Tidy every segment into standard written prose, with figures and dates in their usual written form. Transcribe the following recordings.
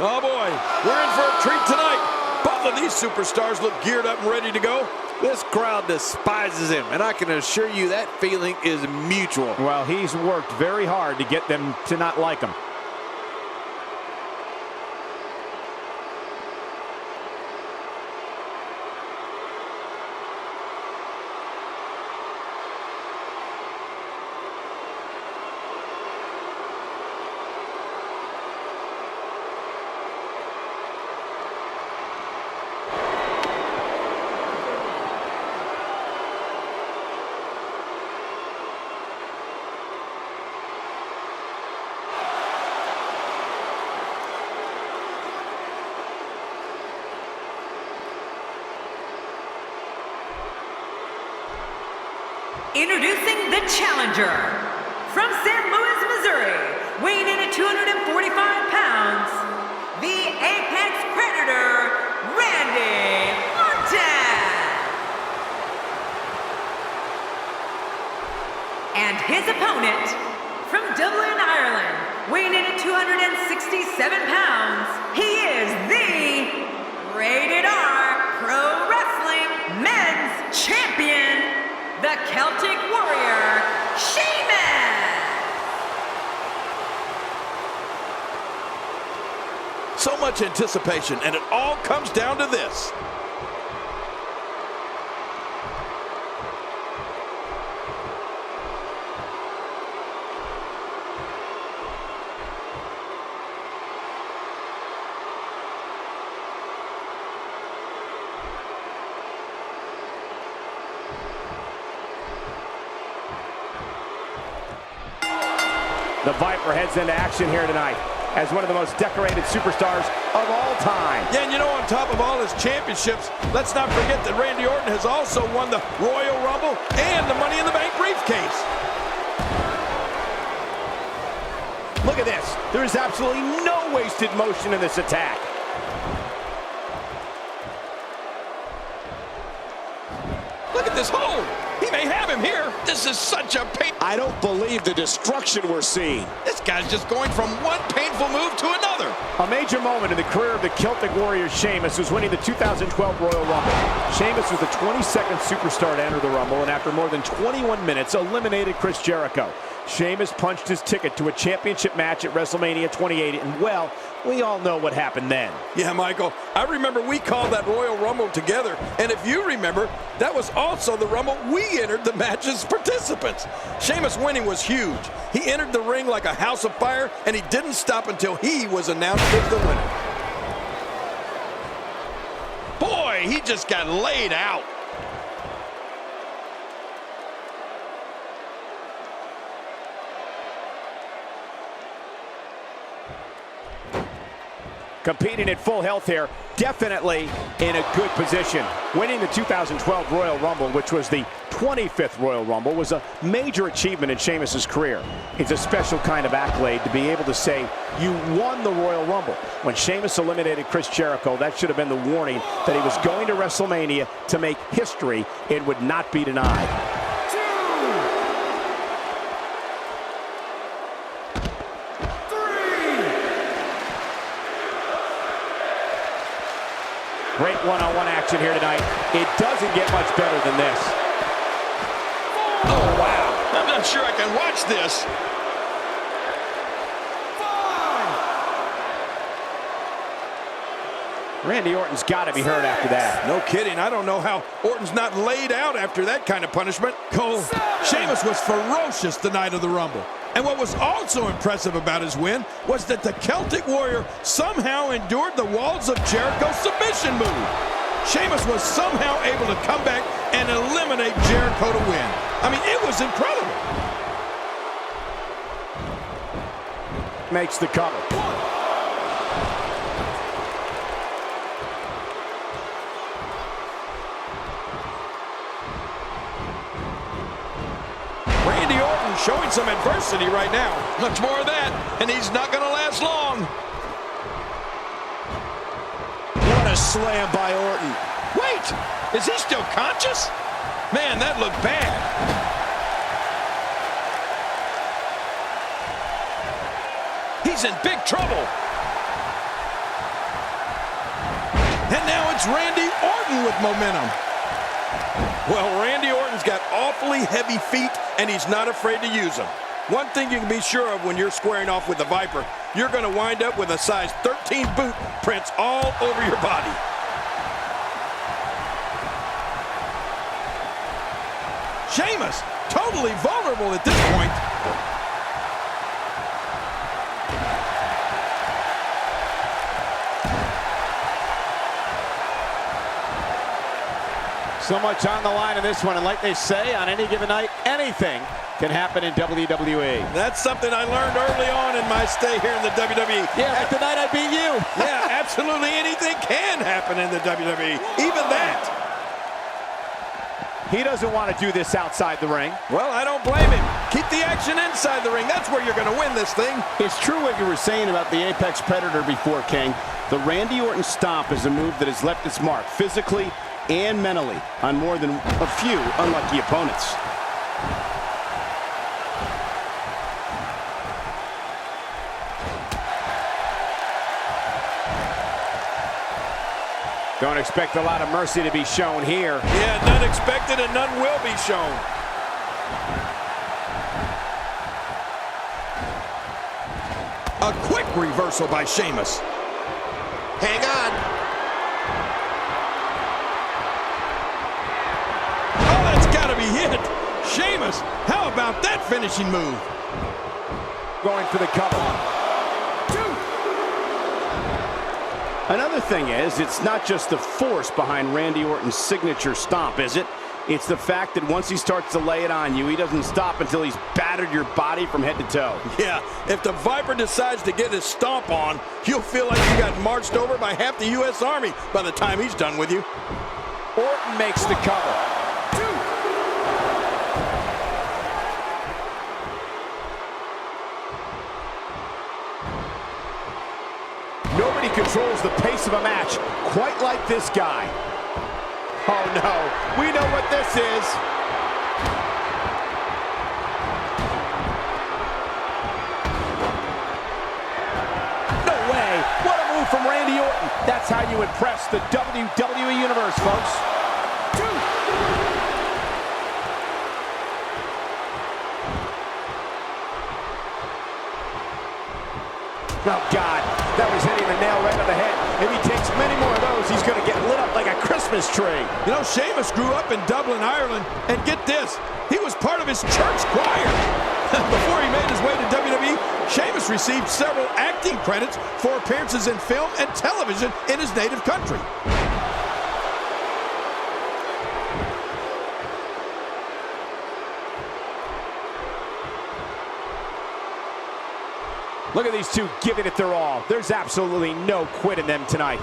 Oh boy, we're in for a treat tonight. Both of these superstars look geared up and ready to go. This crowd despises him, and I can assure you that feeling is mutual. Well, he's worked very hard to get them to not like him. Introducing the challenger, from St. Louis, Missouri, weighing in at 245 pounds, the Apex Predator, Randy Orton. And his opponent, from Dublin, Ireland, weighing in at 267 pounds, he is the Rated R Pro Wrestling Men's Champion, the Celtic Warrior, Sheamus! So much anticipation, and it all comes down to this. The Viper heads into action here tonight as one of the most decorated superstars of all time. Yeah, and you know, on top of all his championships, let's not forget that Randy Orton has also won the Royal Rumble and the Money in the Bank briefcase. Look at this. There is absolutely no wasted motion in this attack. Look at this hold. He may have him here. This is such a pain. I don't believe the destruction we're seeing. This guy's just going from one painful move to another. A major moment in the career of the Celtic Warrior Sheamus was winning the 2012 Royal Rumble. Sheamus was the 22nd superstar to enter the Rumble, and after more than 21 minutes, eliminated Chris Jericho. Sheamus punched his ticket to a championship match at WrestleMania 28, and well, we all know what happened then. Yeah, Michael, I remember we called that Royal Rumble together, and if you remember, that was also the Rumble we entered the match as participants. Sheamus winning was huge. He entered the ring like a house of fire, and he didn't stop until he was announced as the winner. Boy, he just got laid out. Competing at full health here, definitely in a good position. Winning the 2012 Royal Rumble, which was the 25th Royal Rumble, was a major achievement in Sheamus's career. It's a special kind of accolade to be able to say you won the Royal Rumble. When Sheamus eliminated Chris Jericho, that should have been the warning that he was going to WrestleMania to make history. It would not be denied. Great one-on-one action here tonight. It doesn't get much better than this. Oh, wow. I'm not sure I can watch this. Randy Orton's got to be hurt after that. No kidding. I don't know how Orton's not laid out after that kind of punishment. Cole, Sheamus was ferocious the night of the Rumble. And what was also impressive about his win was that the Celtic Warrior somehow endured the Walls of Jericho submission move. Sheamus was somehow able to come back and eliminate Jericho to win. I mean, it was incredible. Makes the cover. Randy Orton showing some adversity right now. Much more of that, and he's not going to last long. What a slam by Orton. Wait, is he still conscious? Man, that looked bad. He's in big trouble. It's Randy Orton with momentum. Well, Randy Orton's got awfully heavy feet, and he's not afraid to use them. One thing you can be sure of when you're squaring off with the Viper, you're going to wind up with a size 13 boot prints all over your body. Sheamus, totally vulnerable at this point. So much on the line in this one, and like they say, on any given night, anything can happen in WWE. That's something I learned early on in my stay here in the WWE. Yeah, like the night I beat you. Yeah, absolutely anything can happen in the WWE, even that. He doesn't want to do this outside the ring. Well, I don't blame him. Keep the action inside the ring. That's where you're going to win this thing. It's true what you were saying about the Apex Predator before, King. The Randy Orton stomp is a move that has left its mark physically and mentally on more than a few unlucky opponents. Don't expect a lot of mercy to be shown here. Yeah, none expected and none will be shown. A quick reversal by Sheamus. Hang on. Oh, that's got to be hit. Sheamus, how about that finishing move? Going for the cover. Another thing is, it's not just the force behind Randy Orton's signature stomp, is it? It's the fact that once he starts to lay it on you, he doesn't stop until he's battered your body from head to toe. Yeah, if the Viper decides to get his stomp on, you'll feel like you got marched over by half the U.S. Army by the time he's done with you. Orton makes the cover. Nobody controls the pace of a match quite like this guy. Oh no, we know what this is. No way, what a move from Randy Orton. That's how you impress the WWE Universe, folks. Oh, God, that was hitting the nail right on the head. If he takes many more of those, he's going to get lit up like a Christmas tree. You know, Sheamus grew up in Dublin, Ireland, and get this, he was part of his church choir. Before he made his way to WWE, Sheamus received several acting credits for appearances in film and television in his native country. Look at these two giving it their all. There's absolutely no quit in them tonight.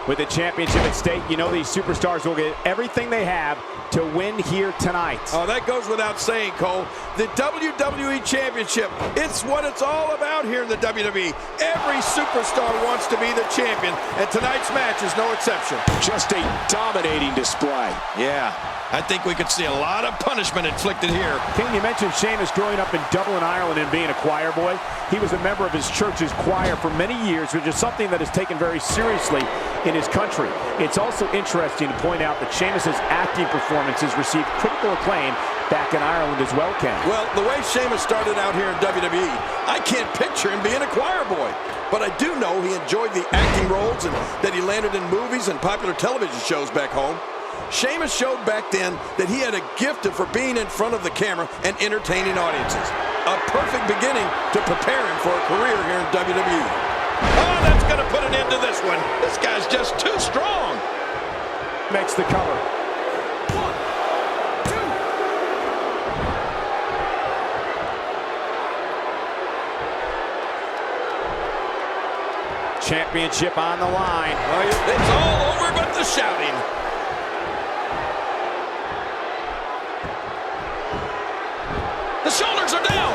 With the championship at stake, you know these superstars will get everything they have to win here tonight. Oh, that goes without saying, Cole. The WWE Championship, it's what it's all about here in the WWE. Every superstar wants to be the champion, and tonight's match is no exception. Just a dominating display. Yeah, I think we could see a lot of punishment inflicted here. King, you mentioned Sheamus growing up in Dublin, Ireland, and being a choir boy. He was a member of his church's choir for many years, which is something that is taken very seriously in his country. It's also interesting to point out that Sheamus's acting performances received critical acclaim back in Ireland as well, Ken. Well, the way Sheamus started out here in WWE, I can't picture him being a choir boy. But I do know he enjoyed the acting roles and that he landed in movies and popular television shows back home. Sheamus showed back then that he had a gift for being in front of the camera and entertaining audiences. A perfect beginning to prepare him for a career here in WWE. Oh, that's going to put an end to this one. This guy's just too strong. Makes the cover. 1, 2. Championship on the line. Oh, it's all over but the shouting. The shoulders are down.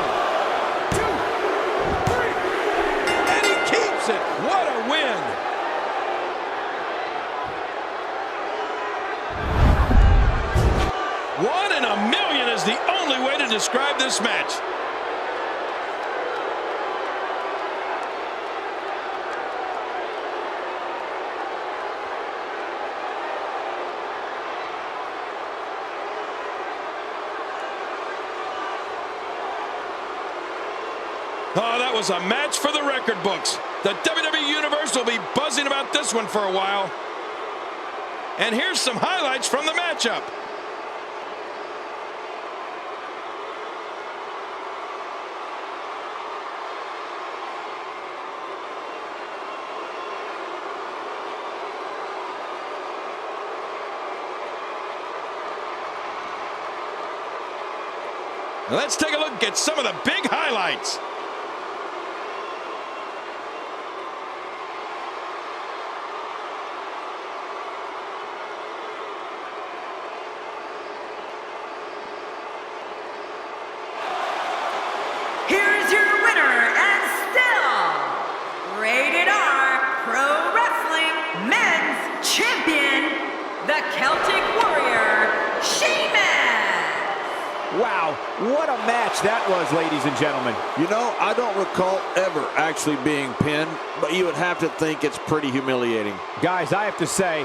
2, 3. And he keeps it. What a win. One in a million is the only only way to describe this match. Oh, that was a match for the record books. The WWE Universe will be buzzing about this one for a while. And here's some highlights from the matchup. Let's take a look at some of the big highlights. Here's your winner and still Rated R Pro Wrestling Men's Champion, the Celtic Warrior, Sheamus. Wow, what a match that was, ladies and gentlemen. You know, I don't recall ever actually being pinned, but you would have to think it's pretty humiliating. Guys, I have to say,